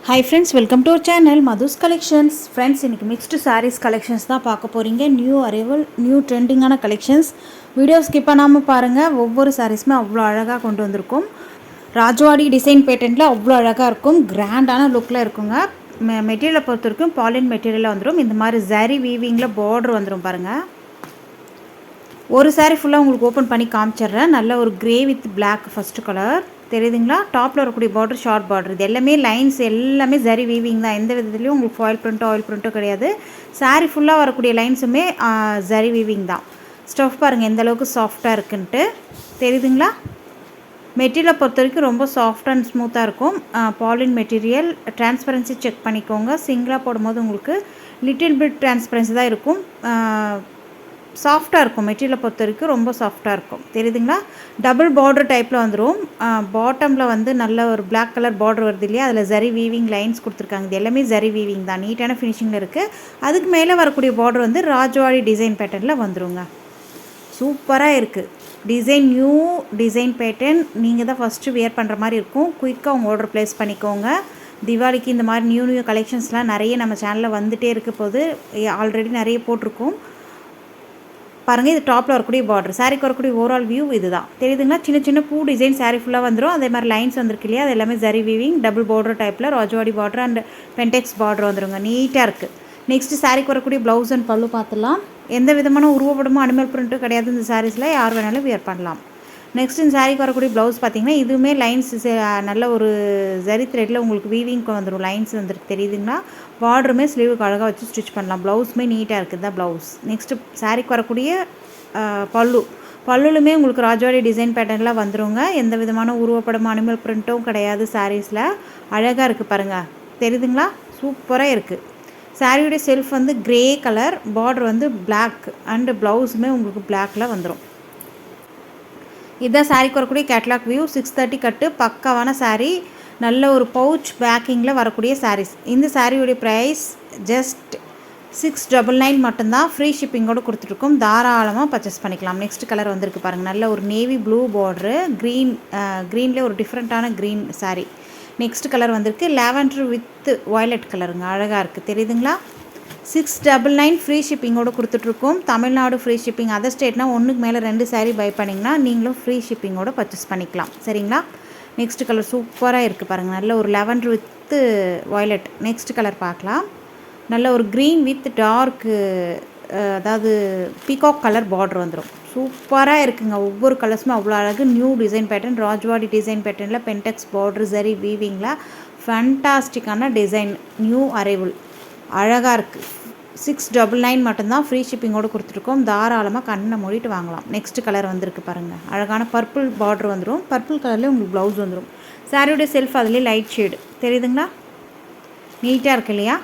Hi friends, welcome to our channel Madhu's Collections. Friends, இன்னைக்கு mixed sarees collections தான் பார்க்க போறீங்க. நியூ அரைவல், நியூ ட்ரெண்டிங்கான collections. வீடியோ ஸ்கிப் பண்ணாமல் பாருங்கள். ஒவ்வொரு சாரீஸுமே அவ்வளோ அழகாக கொண்டு வந்திருக்கும். ராஜவாடி டிசைன் பேட்டர்னில் அவ்வளோ அழகாக இருக்கும். கிராண்டான லுக்கில் இருக்குங்க. மெட்டீரியலை பொறுத்த வரைக்கும் பாலின் மெட்டீரியலில் வந்துடும். இந்த மாதிரி ஜரி வீவிங்கில் பார்டர் வந்துடும் பாருங்கள். ஒரு சாரீ ஃபுல்லாக உங்களுக்கு ஓப்பன் பண்ணி காமிச்சிட்றேன். நல்ல ஒரு grey with black first colour தெரியுதுங்களா. டாப்பில் வரக்கூடிய பார்டர் ஷார்ட் பார்டர், இது எல்லாமே லைன்ஸ் எல்லாமே ஜரி வீவிங் தான். எந்த விதத்துலையும் உங்களுக்கு ஃபாயில் பிரிண்ட்டோ ஆயில் பிரிண்ட்டோ கிடையாது. சாரீ ஃபுல்லாக வரக்கூடிய லைன்ஸுமே ஜரி வீவிங் தான். ஸ்டஃப் பாருங்கள் எந்த அளவுக்கு சாஃப்டாக இருக்குன்ட்டு தெரியுதுங்களா. மெட்டீரியலை பொறுத்த வரைக்கும் ரொம்ப சாஃப்ட் அண்ட் ஸ்மூத்தாக இருக்கும். பாலின் மெட்டீரியல். டிரான்ஸ்பரன்சி செக் பண்ணிக்கோங்க. சிங்கிளாக போடும்போது உங்களுக்கு லிட்டில் பிட் டிரான்ஸ்பரன்சி தான் இருக்கும். சாஃப்டாக இருக்கும். மெட்டீரியலை பொறுத்த வரைக்கும் ரொம்ப சாஃப்டாக இருக்கும். தெரியுதுங்களா. டபுள் பார்டர் டைப்பில் வந்துடும். பாட்டமில் வந்து நல்ல ஒரு பிளாக் கலர் பார்டர் வருது இல்லையா, அதில் ஜரி வீவிங் லைன்ஸ் கொடுத்துருக்காங்க. இது எல்லாமே ஜரி வீவிங் தான். நீட்டான ஃபினிஷிங்கில் இருக்குது. அதுக்கு மேலே வரக்கூடிய பார்டர் வந்து ராஜவாடி டிசைன் பேட்டர்னில் வந்துடுங்க. சூப்பராக இருக்குது. Design new design pattern. நீங்கள் தான் ஃபஸ்ட்டு வியர் பண்ணுற மாதிரி இருக்கும். குயிக்காக உங்கள் ஆர்டர் ப்ளேஸ் பண்ணிக்கோங்க. தீபாவளிக்கு இந்த மாதிரி நியூ கலெக்ஷன்ஸ்லாம் நிறைய நம்ம சேனலில் வந்துகிட்டே இருக்க போது. ஆல்ரெடி நிறைய போட்டிருக்கோம் பாருங்கள். இது டாப்பில் வரக்கூடிய பார்டர், சாரீக்கு வரக்கூடிய ஓவரால் வியூ இது தான். தெரியுதுங்களா. சின்ன சின்ன பூ டிசைன் சாரீ ஃபுல்லாக வந்துடும். அதே மாதிரி லைன்ஸ் வந்துருக்கு இல்லையா, அது எல்லாமே ஜரி வீவிங் டபுள் பார்டர் டைப்பில் ராஜவாடி பார்டர் அண்ட் பென்டெக்ஸ் பார்டர் வந்துடுங்க. நீட்டாக இருக்குது. நெக்ஸ்ட்டு சாரீக்கு வரக்கூடிய ப்ளவுஸ் அண்ட் பல்லு பார்த்துலாம். எந்த விதமான உருவப்படமும் அனிமல் பிரிண்ட்டும் கிடையாது. இந்த சாரீஸில் யார் வேணாலும் வியர் பண்ணலாம். நெக்ஸ்ட் இந்த சாரீக்கு வரக்கூடிய ப்ளவுஸ் பார்த்திங்கன்னா இதுவுமே லைன்ஸ் நல்ல ஒரு ஜரி த்ரெட்டில் உங்களுக்கு வீவிங்க்கு வந்துடும். லைன்ஸ் வந்துருக்கு தெரியுதுங்களா. பார்டருமே ஸ்லீவுக்கு அழகாக வச்சு ஸ்டிச் பண்ணலாம். ப்ளவுஸுமே நீட்டாக இருக்குது தான் ப்ளவுஸ். நெக்ஸ்ட்டு சாரீக்கு வரக்கூடிய பல்லுலுமே உங்களுக்கு ராஜவாடி டிசைன் பேட்டர்னில் வந்துடுங்க. எந்த விதமான உருவப்படமும் அனிமல் பிரிண்ட்டும் கிடையாது. சாரீஸில் அழகாக இருக்குது பாருங்கள். தெரியுதுங்களா. சூப்பராக இருக்குது. சாரியுடைய செல்ஃப் வந்து க்ரே கலர், பார்டர் வந்து பிளாக் அண்டு ப்ளவுஸுமே உங்களுக்கு பிளாக்கில் வந்துடும். இதுதான் சாரீக்கு வரக்கூடிய கேட்லாக் வியூ. 630 கட்டு பக்காவான சாரீ. நல்ல ஒரு பவுச் பேக்கிங்கில் வரக்கூடிய சாரீஸ். இந்த சாரியுடைய ப்ரைஸ் ஜஸ்ட் 699 மட்டும்தான். ஃப்ரீ ஷிப்பிங்கோடு கொடுத்துட்ருக்கோம். தாராளமாக பர்ச்சேஸ் பண்ணிக்கலாம். நெக்ஸ்ட் கலர் வந்திருக்கு பாருங்கள். நல்ல ஒரு நேவி ப்ளூ பார்டரு, க்ரீன்லேயே ஒரு டிஃப்ரெண்ட்டான க்ரீன் சாரீ. நெக்ஸ்ட் கலர் வந்திருக்கு லாவெண்டர் வித் வயலட் கலருங்க. அழகாக இருக்குது. தெரியுதுங்களா. 699 ஃப்ரீ ஷிப்பிங்கோடு கொடுத்துட்ருக்கோம். Tamil Nadu free shipping. அதர் ஸ்டேட்னா ஒன்றுக்கு மேலே 2 சாரீ பை பண்ணிங்கன்னா நீங்களும் ஃப்ரீ ஷிப்பிங்கோடு பர்ச்சேஸ் பண்ணிக்கலாம். சரிங்களா. நெக்ஸ்ட் கலர் சூப்பராக இருக்குது பாருங்கள். நல்ல ஒரு lavender with violet. Next colour பார்க்கலாம். நல்ல ஒரு க்ரீன் வித் டார்க்கு, அதாவது பீகாக் கலர் பார்டர் வந்துடும். சூப்பராக இருக்குங்க. ஒவ்வொரு கலர்ஸுமே அவ்வளோ அழகு. New design pattern, Rajwadi design பேட்டர்னில் பென்டெக்ஸ் பார்டர் ஜரி வீவிங்கில் ஃபேண்டாஸ்டிக்கான டிசைன். நியூ அரைவல் அழகாக இருக்குது. 699 மட்டும்தான். ஃப்ரீ ஷிப்பிங்கோடு கொடுத்துருக்கோம். தாராளமாக கண்ணை மூடிட்டு வாங்கலாம். நெக்ஸ்ட் கலர் வந்திருக்கு பாருங்கள். அழகான பர்பிள் பார்டர் வந்துடும். பர்பிள் கலர்லேயே உங்களுக்கு ப்ளவுஸ் வந்துடும். சாரியுடைய செல்ஃப் அதுலேயே லைட் ஷேடு தெரியுதுங்களா. நீட்டாக இருக்கு இல்லையா.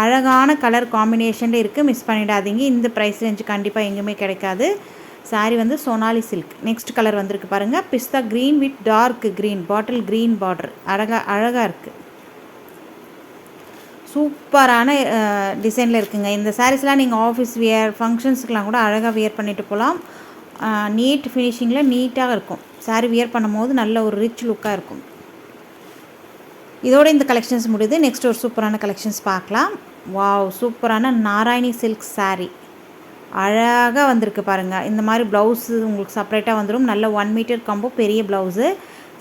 அழகான கலர் காம்பினேஷனில் இருக்குது. மிஸ் பண்ணிடாதீங்க. இந்த ப்ரைஸ் ரேஞ்சு கண்டிப்பாக எங்கேயுமே கிடைக்காது. சாரி வந்து சோனாலி சில்க். நெக்ஸ்ட் கலர் வந்திருக்கு பாருங்கள். Pista green with dark green, bottle green border. அழகாக இருக்குது. சூப்பரான டிசைனில் இருக்குங்க. இந்த சாரீஸ்லாம் நீங்கள் ஆஃபீஸ் வியர், ஃபங்க்ஷன்ஸுக்கெலாம் கூட அழகாக வியர் பண்ணிட்டு போகலாம். நீட் ஃபினிஷிங்கில் நீட்டாக இருக்கும். சாரீ வியர் பண்ணும் போது நல்ல ஒரு ரிச் லுக்காக இருக்கும். இதோட இந்த கலெக்ஷன்ஸ் முடியுது. நெக்ஸ்ட் ஒரு சூப்பரான கலெக்ஷன்ஸ் பார்க்கலாம். வாவ், சூப்பரான நாராயணி சில்க் சாரீ. அழகாக வந்திருக்கு பாருங்கள். இந்த மாதிரி ப்ளவுஸு உங்களுக்கு செப்பரேட்டாக வந்துடும். நல்ல 1 மீட்டர் கம்போ பெரிய ப்ளவுஸு.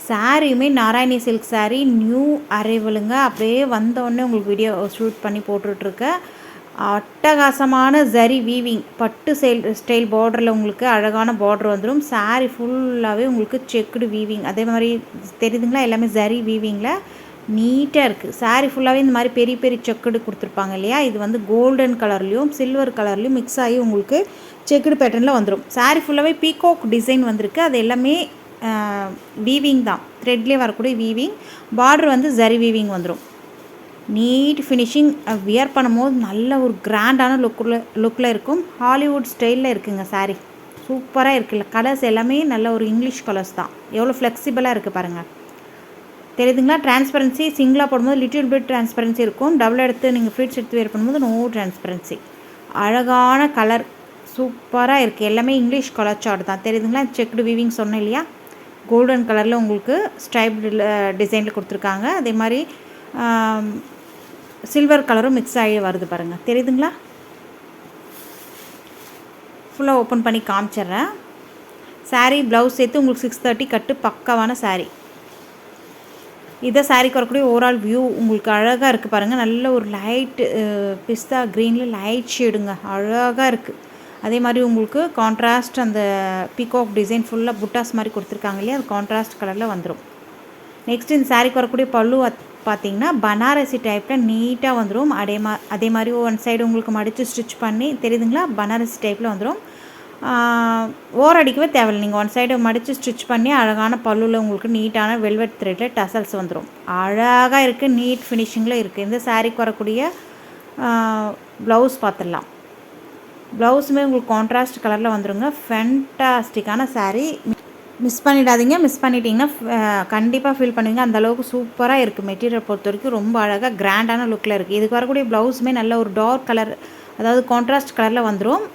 சாரியுமே நாராயணி சில்க் சாரீ. நியூ அரைவலுங்க. அப்படியே வந்தோடனே உங்களுக்கு வீடியோ ஷூட் பண்ணி போட்டுட்ருக்கேன். அட்டகாசமான ஜரி வீவிங் பட்டு ஸ்டைல் பார்டரில் உங்களுக்கு அழகான பார்டர் வந்துடும். சாரீ ஃபுல்லாகவே உங்களுக்கு செக்குடு வீவிங். அதே மாதிரி தெரியுதுங்களா. எல்லாமே ஜரி வீவிங்கில் நீட்டாக இருக்குது. சாரீ ஃபுல்லாகவே இந்த மாதிரி பெரிய பெரிய செக்குடு கொடுத்துருப்பாங்க இல்லையா. இது வந்து கோல்டன் கலர்லேயும் சில்வர் கலர்லேயும் மிக்ஸ் ஆகி உங்களுக்கு செக்குடு பேட்டர்னில் வந்துடும். சாரீ ஃபுல்லாகவே பீகாக் டிசைன் வந்திருக்கு. அது எல்லாமே வீவிங் தான். த்ரெட்லேயே வரக்கூடிய வீவிங். பார்டர் வந்து ஜரி வீவிங் வந்துடும். NEET finishing. வியர் பண்ணும்போது நல்ல ஒரு கிராண்டான லுக்கில் இருக்கும். ஹாலிவுட் ஸ்டைலில் இருக்குங்க சாரீ. சூப்பராக இருக்குல்ல. கலர்ஸ் எல்லாமே நல்ல ஒரு இங்கிலீஷ் கலர்ஸ் தான். எவ்வளோ ஃப்ளெக்சிபிளாக இருக்குது பாருங்கள். தெரியுதுங்களா. டிரான்ஸ்பரன்சி சிங்கிளாக போடும்போது லிட்டில் பிட் டிரான்ஸ்பரன்சி இருக்கும். டபுள் எடுத்து நீங்கள் ஃப்ளீட்ஸ் எடுத்து வியர் பண்ணும்போது நோ டிரான்ஸ்பரன்சி. அழகான கலர். சூப்பராக இருக்குது. எல்லாமே இங்கிலீஷ் கலர் சார்ட் தான். தெரியுதுங்களா. செக்குடு வீவிங் சொன்னேன் இல்லையா. கோல்டன் கலரில் உங்களுக்கு ஸ்ட்ரைப் டிசைனில் கொடுத்துருக்காங்க. அதே மாதிரி சில்வர் கலரும் மிக்ஸ் ஆகி வருது பாருங்கள், தெரியுதுங்களா? ஃபுல்லாக ஓப்பன் பண்ணி காமிச்சிட்றேன். சாரீ ப்ளவுஸ் சேர்த்து உங்களுக்கு 630 கட்டு பக்காவான சாரீ. இதை சாரீக்கு வரக்கூடிய ஓவரால் வியூ உங்களுக்கு அழகாக இருக்குது பாருங்கள். நல்ல ஒரு லைட் பிஸ்தா க்ரீனில் லைட் ஷேடுங்க, அழகாக இருக்குது. அதே மாதிரி உங்களுக்கு கான்ட்ராஸ்ட் அந்த பீகாக் டிசைன் ஃபுல்லாக புட்டாஸ் மாதிரி கொடுத்துருக்காங்க இல்லையா, அது கான்ட்ராஸ்ட் கலரில் வந்துடும். நெக்ஸ்ட் இந்த சாரீக்கு வரக்கூடிய பல்லு பார்த்திங்கன்னா பனாரசி டைப்பில் நீட்டாக வந்துடும். அதே மாதிரி ஒன் சைடு உங்களுக்கு மடித்து ஸ்டிச் பண்ணி, தெரியுதுங்களா, பனாரசி டைப்பில் வந்துடும். ஓர் அடிக்கவே தேவையில்லை. நீங்கள் ஒன் சைடு மடித்து ஸ்டிச் பண்ணி அழகான பல்லுவில் உங்களுக்கு நீட்டான வெல்வெட் த்ரெட்டில் டசல்ஸ் வந்துடும். அழகாக இருக்குது, நீட் ஃபினிஷிங்கில் இருக்குது. இந்த சாரீக்கு வரக்கூடிய ப்ளவுஸ் பார்த்துடலாம். ப்ளவுஸுமே உங்களுக்கு கான்ட்ராஸ்ட் கலரில் வந்துடுங்க. ஃபென்டாஸ்டிக்கான சாரீ, மிஸ் பண்ணிடாதீங்க. மிஸ் பண்ணிட்டீங்கன்னா கண்டிப்பாக ஃபீல் பண்ணுவீங்க. அந்தளவுக்கு சூப்பராக இருக்குது. மெட்டீரியல் பொறுத்த வரைக்கும் ரொம்ப அழகாக கிராண்டான லுக்கில் இருக்குது. இதுக்கு வரக்கூடிய ப்ளவுஸுமே நல்ல ஒரு டார்க் கலர், அதாவது கான்ட்ராஸ்ட் கலரில் வந்துடும்.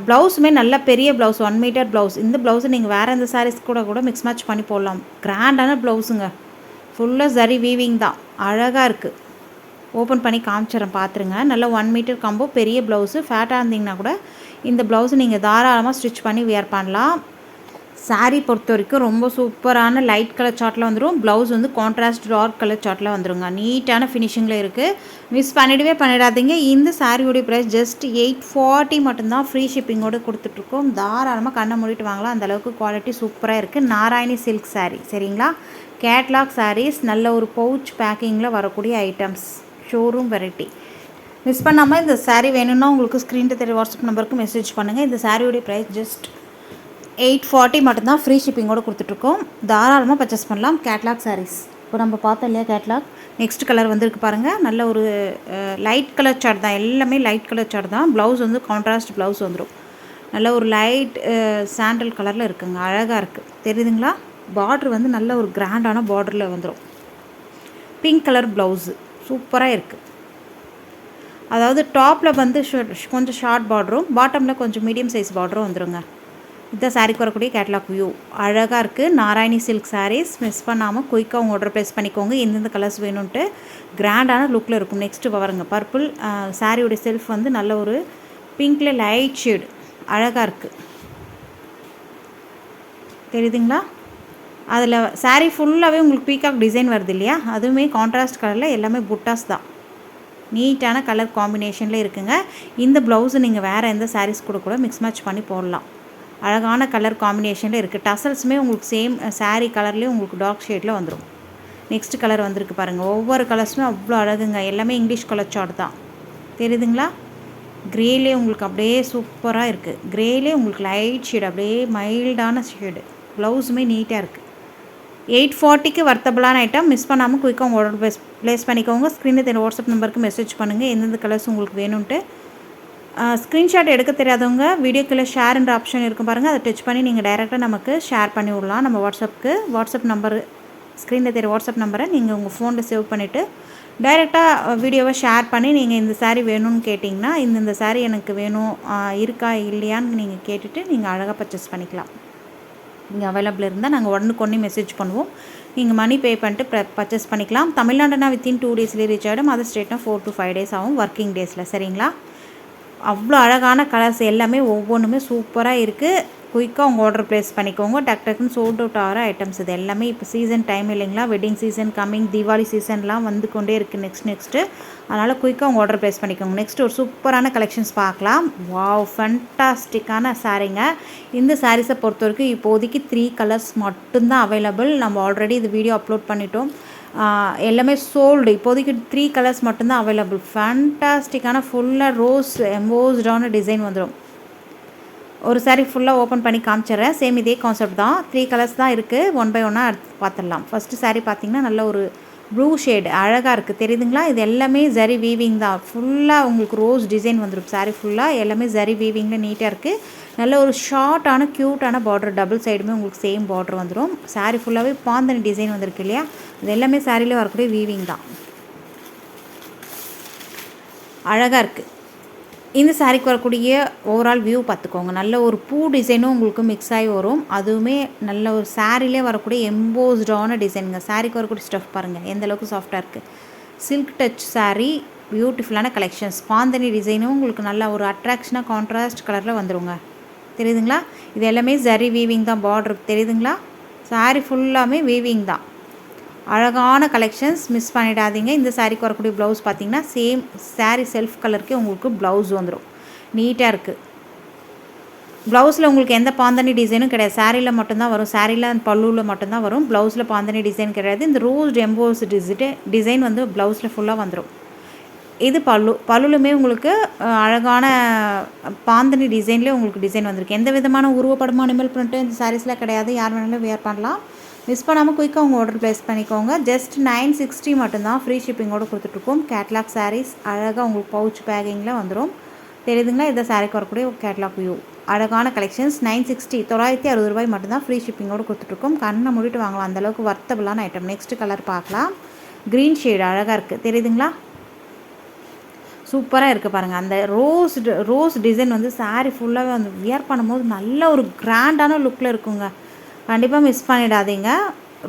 ப்ளவுஸுமே நல்ல பெரிய ப்ளவுஸ், 1 மீட்டர் ப்ளவுஸ். இந்த ப்ளவுஸை நீங்கள் வேறு எந்த சாரீஸ் கூட மிக்ஸ் மேட்ச் பண்ணி போடலாம். கிராண்டான ப்ளவுஸுங்க, ஃபுல்லாக சரி வீவிங் தான், அழகாக இருக்குது. ஓப்பன் பண்ணி காமிச்சிடறேன், பார்த்துருங்க. நல்ல 1 மீட்டர் காம்போ, பெரிய ப்ளவுஸு. ஃபேட்டாக இருந்தீங்கன்னா கூட இந்த ப்ளவுஸை நீங்கள் தாராளமாக ஸ்டிச் பண்ணி வியர் பண்ணலாம். சாரீ பொறுத்த வரைக்கும் ரொம்ப சூப்பரான லைட் கலர் சார்ட்டில் வந்துடும். ப்ளவுஸ் வந்து கான்ட்ராஸ்ட் டார்க் கலர் சார்ட்டில் வந்துடுங்க. நீட்டான ஃபினிஷிங்கில் இருக்குது. மிஸ் பண்ணிடாதீங்க. இந்த சாரியோடைய ப்ரைஸ் ஜஸ்ட் 840 மட்டும்தான். ஃப்ரீ ஷிப்பிங்கோடு கொடுத்துட்ருக்கோம். தாராளமாக கண்ணை மூடிட்டு வாங்கலாம், அந்தளவுக்கு குவாலிட்டி சூப்பராக இருக்குது. நாராயணி சில்க் சாரீ, சரிங்களா? கேட்லாக் சாரீஸ், நல்ல ஒரு பவுச் பேக்கிங்கில் வரக்கூடிய ஐட்டம்ஸ், ஷோரூம் வெரைட்டி. மிஸ் பண்ணாமல் இந்த சாரீ வேணும்னா உங்களுக்கு ஸ்க்ரீனில் தெரிய வாட்ஸ்அப் நம்பருக்கு மெசேஜ் பண்ணுங்கள். இந்த சாரியோடைய ப்ரைஸ் ஜஸ்ட் 840 மட்டும்தான். ஃப்ரீ ஷிப்பிங்கோடு கொடுத்துட்ருக்கோம். தாராளமாக பர்ச்சேஸ் பண்ணலாம். கேட்லாக் சாரீஸ் இப்போ நம்ம பார்த்தோம் இல்லையா, கேட்லாக். நெக்ஸ்ட் கலர் வந்துருக்கு பாருங்கள். நல்ல ஒரு லைட் கலர் சார்ட் தான், எல்லாமே லைட் கலர் சார்ட் தான். ப்ளவுஸ் வந்து கான்ட்ராஸ்ட் ப்ளவுஸ் வந்துடும். நல்ல ஒரு லைட் சாண்டல் கலரில் இருக்குங்க, அழகாக இருக்குது, தெரியுதுங்களா? பார்ட்ரு வந்து நல்ல ஒரு கிராண்டான பார்டரில் வந்துடும். பிங்க் கலர் ப்ளவுஸு சூப்பராக இருக்குது. அதாவது டாப்பில் வந்து கொஞ்சம் ஷார்ட் பார்டரும், பாட்டமில் கொஞ்சம் மீடியம் சைஸ் பார்டரும் வந்துடுங்க. இதுதான் சாரீக்கு வரக்கூடிய கேட்லாக் வியூ, அழகாக இருக்குது. நாராயணி சில்க் சாரீஸ், மிஸ் பண்ணாமல் குயிக்காக உங்கள் ஆர்டர் ப்ளேஸ் பண்ணிக்கோங்க. எந்தெந்த கலர்ஸ் வேணும்ன்ட்டு கிராண்டான லுக்கில் இருக்கும். நெக்ஸ்ட்டு பாருங்க, பர்பிள் சாரியோடைய செல்ஃப் வந்து நல்ல ஒரு பிங்க்கில் லைட் ஷேடு, அழகாக இருக்குது, தெரியுதுங்களா? அதில் சாரீ ஃபுல்லாகவே உங்களுக்கு பீகாக் டிசைன் வருது இல்லையா, அதுவுமே கான்ட்ராஸ்ட் கலரில், எல்லாமே புட்டாஸ் தான். நீட்டான கலர் காம்பினேஷனில் இருக்குங்க. இந்த ப்ளவுஸு நீங்கள் வேறு எந்த சாரீஸ் கூட மிக்ஸ் மேட்ச் பண்ணி போடலாம். அழகான கலர் காம்பினேஷனில் இருக்குது. டசல்ஸுமே உங்களுக்கு சேம் சாரீ கலர்லேயும் உங்களுக்கு டார்க் ஷேடில் வந்துடும். நெக்ஸ்ட் கலர் வந்திருக்கு பாருங்கள். ஒவ்வொரு கலர்ஸுமே அவ்வளோ அழகுங்க. எல்லாமே இங்கிலீஷ் கலர் சார்ட் தான், தெரியுதுங்களா? க்ரேலே உங்களுக்கு அப்படியே சூப்பராக இருக்குது. க்ரேலே உங்களுக்கு லைட் ஷேடு, அப்படியே மைல்டான ஷேடு. ப்ளவுஸுமே நீட்டாக இருக்குது. 840க்கு வர்த்தபிளான ஐட்டம். மிஸ் பண்ணாமல் குயிக்காக உங்கள் ஆர்டர் ப்ளேஸ் பண்ணிக்கோங்க. ஸ்க்ரீனில் தெரிய வாட்ஸ்அப் நம்பருக்கு மெசேஜ் பண்ணுங்கள் எந்தெந்த கலர்ஸ் உங்களுக்கு வேணும்ன்ட்டு. ஸ்க்ரீன்ஷாட் எடுக்க தெரியாதவங்க வீடியோக்குள்ளே ஷேர்ன்ற ஆப்ஷன் இருக்கும் பாருங்கள், அதை டச் பண்ணி நீங்கள் டைரெக்டாக நமக்கு ஷேர் பண்ணி விடலாம். நம்ம வாட்ஸ்அப் நம்பர், ஸ்க்ரீனில் தெரிய வாட்ஸ்அப் நம்பரை நீங்கள் உங்கள் ஃபோனில் சேவ் பண்ணிவிட்டு டைரெக்டாக வீடியோவை ஷேர் பண்ணி நீங்கள் இந்த சாரீ வேணும்னு கேட்டிங்கன்னா, இந்த சாரீ எனக்கு வேணும், இருக்கா இல்லையான்னு நீங்கள் கேட்டுட்டு நீங்கள் அழகாக பர்ச்சேஸ் பண்ணிக்கலாம். இங்கே அவைலபிள் இருந்தால் நாங்கள் உடனுக்குடனே மெசேஜ் பண்ணுவோம். நீங்கள் மணி பே பண்ணிட்டு பர்ச்சேஸ் பண்ணிக்கலாம். தமிழ்நாடுனா வித்தின் 2 டேஸ்லேயே ரீச் ஆகிடும். அதர் ஸ்டேட்னா 4 to 5 days ஆகும், ஒர்க்கிங் டேஸில், சரிங்களா? அவ்வளோ அழகான கலர்ஸ் எல்லாமே ஒவ்வொன்றுமே சூப்பராக இருக்குது. குயிக்காக உங்கள் ஆர்டர் ப்ளேஸ் பண்ணிக்கோங்க. டக்குன்னு சோல்ட் அவுட் ஆகிற ஐட்டம்ஸ் இது எல்லாமே. இப்போ சீசன் டைம் இல்லைங்களா, வெட்டிங் சீசன் கம்மிங், தீபாவளி சீசன்லாம் வந்து கொண்டே இருக்குது நெக்ஸ்ட்டு. அதனால் குயிக்காக உங்கள் ஆர்டர் ப்ளேஸ் பண்ணிக்கோங்க. நெக்ஸ்ட் ஒரு சூப்பரான கலெக்ஷன்ஸ் பார்க்கலாம். வாவ், ஃபண்டாஸ்டிக்கான சாரீங்க. இந்த சாரீஸை பொறுத்த வரைக்கும் இப்போதைக்கு 3 கலர்ஸ் மட்டும்தான் அவைலபிள். நம்ம ஆல்ரெடி இது வீடியோ அப்லோட் பண்ணிட்டோம். எல்லாமே சோல்டு. இப்போதைக்கு 3 கலர்ஸ் மட்டும்தான் அவைலபிள். ஃபேண்டாஸ்டிக்கான ஃபுல்லாக ரோஸ் எம்போஸ்டான டிசைன் வந்துடும். ஒரு சாரீ ஃபுல்லாக ஓப்பன் பண்ணி காமிச்சிட்றேன். சேம் இதே கான்செப்ட் தான். 3 கலர்ஸ் தான் இருக்குது. 1 by 1 எடுத்து பார்த்துடலாம். ஃபஸ்ட்டு சாரீ பார்த்திங்கன்னா நல்ல ஒரு ப்ளூ ஷேடு, அழகாக இருக்குது, தெரியுதுங்களா? இது எல்லாமே ஜரி வீவிங் தான். ஃபுல்லாக உங்களுக்கு ரோஸ் டிசைன் வந்துடும். சாரீ ஃபுல்லாக எல்லாமே ஜரி வீவிங்கில் நீட்டாக இருக்குது. நல்ல ஒரு ஷார்ட்டான க்யூட்டான பார்டர், டபுள் சைடுமே உங்களுக்கு சேம் பார்டர் வந்துடும். சாரீ ஃபுல்லாகவே பாந்தனி டிசைன் வந்திருக்கு இல்லையா, இது எல்லாமே சாரியில் வரக்கூடிய வீவிங் தான். அழகாக இருக்குது. இந்த சாரீக்கு வரக்கூடிய ஓவரால் வியூ பார்த்துக்கோங்க. நல்ல ஒரு பூ டிசைனும் உங்களுக்கு மிக்ஸ் ஆகி வரும். அதுவுமே நல்ல ஒரு சாரீலே வரக்கூடிய எம்போஸ்டான டிசைனுங்க. சாரீக்கு வரக்கூடிய ஸ்டஃப் பாருங்கள் எந்த அளவுக்கு சாஃப்டாக இருக்குது. சில்க் டச் சாரீ, பியூட்டிஃபுல்லான கலெக்ஷன்ஸ். பாந்தனி டிசைனும் உங்களுக்கு நல்ல ஒரு அட்ராக்ஷனாக கான்ட்ராஸ்ட் கலரில் வந்துடுங்க. தெரியுதுங்களா? இது எல்லாமே ஜரி வீவிங் தான். பார்டர் தெரியுதுங்களா? சாரீ ஃபுல்லாமே வீவிங் தான். அழகான கலெக்ஷன்ஸ், மிஸ் பண்ணிடாதீங்க. இந்த சாரீக்கு வரக்கூடிய ப்ளவுஸ் பார்த்திங்கன்னா சேம் சாரீ செல்ஃப் கலருக்கே உங்களுக்கு ப்ளவுஸ் வந்துடும். நீட்டாக இருக்குது. ப்ளவுஸில் உங்களுக்கு எந்த பாந்தனி டிசைனும் கிடையாது. சாரியில் மட்டும்தான் வரும். சாரியில் அந்த பல்லுவில் மட்டும்தான் வரும். ப்ளவுஸில் பாந்தனி டிசைன் கிடையாது. இந்த ரோஸ் எம்போஸ் டிசைன் வந்து ப்ளவுஸில் ஃபுல்லாக வந்துடும். இது பல்லுலுமே உங்களுக்கு அழகான பாந்தனி டிசைன்லேயே உங்களுக்கு டிசைன் வந்திருக்கு. எந்த விதமான உருவப்படமான அனிமல் பிரிண்ட்டு இந்த சாரீஸில் கிடையாது. யார் வேணாலும் வியர் பண்ணலாம். மிஸ் பண்ணாமல் குயிக்காக உங்கள் ஆர்டர் ப்ளேஸ் பண்ணிக்கோங்க. ஜஸ்ட் 960 மட்டும்தான் ஃப்ரீ ஷிப்பிங்கோடு கொடுத்துட்ருக்கோம். கேட்லாக் சாரீஸ் அழகாக உங்களுக்கு பவுச் பேக்கிங்கில் வந்துடும். தெரியுதுங்களா? இதை சாரீக்கு வரக்கூடிய கேட்லாக் வியூ. அழகான கலெக்ஷன்ஸ் 960 960 ரூபாய் மட்டும்தான் ஃப்ரீ ஷிப்பிங்கோடு கொடுத்துட்ருக்கோம். கண்ணை மூடிட்டு வாங்கலாம், அந்தளவுக்கு வர்த்தபிளான ஐட்டம். நெக்ஸ்ட் கலர் பார்க்கலாம். க்ரீன் ஷேடு அழகாக இருக்குது. தெரியுதுங்களா? சூப்பராக இருக்குது பாருங்கள். அந்த ரோஸ் டிசைன் வந்து சாரீ ஃபுல்லாகவே வந்து வியர் பண்ணும்போது நல்ல ஒரு கிராண்டான லுக்கில் இருக்குங்க. கண்டிப்பாக மிஸ் பண்ணிடாதீங்க.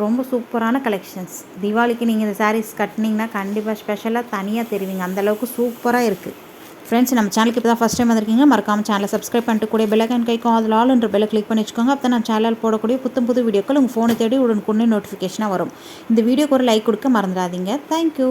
ரொம்ப சூப்பரான கலெக்ஷன்ஸ். தீபாவளிக்கு நீங்கள் இந்த சாரீஸ் கட்டினீங்கன்னா கண்டிப்பாக ஸ்பெஷலாக தனியாக தெரிவிங்க. அந்தளவுக்கு சூப்பராக இருக்குது. ஃப்ரெண்ட்ஸ், நம்ம சேனலுக்கு இப்போ தான் ஃபஸ்ட் டைம் வந்திருக்கீங்க. மறக்காமல் சேனலை சப்ஸ்கிரைப் பண்ணிட்டு கூட பெல் ஐக்கான் கைக்கும் அதில் ஆல்ன்ற பெல்லை கிளிக் பண்ணி வச்சுக்கோங்க. அப்போ தான் நான் சேனல் போடக்கூடிய புது வீடியோக்கள் உங்கள் ஃபோனை தேடி உடனுக்குடனே நோட்டிஃபிகேஷனாக வரும். இந்த வீடியோக்கு ஒரு லைக் கொடுக்க மறந்துடாதீங்க. தேங்க்யூ.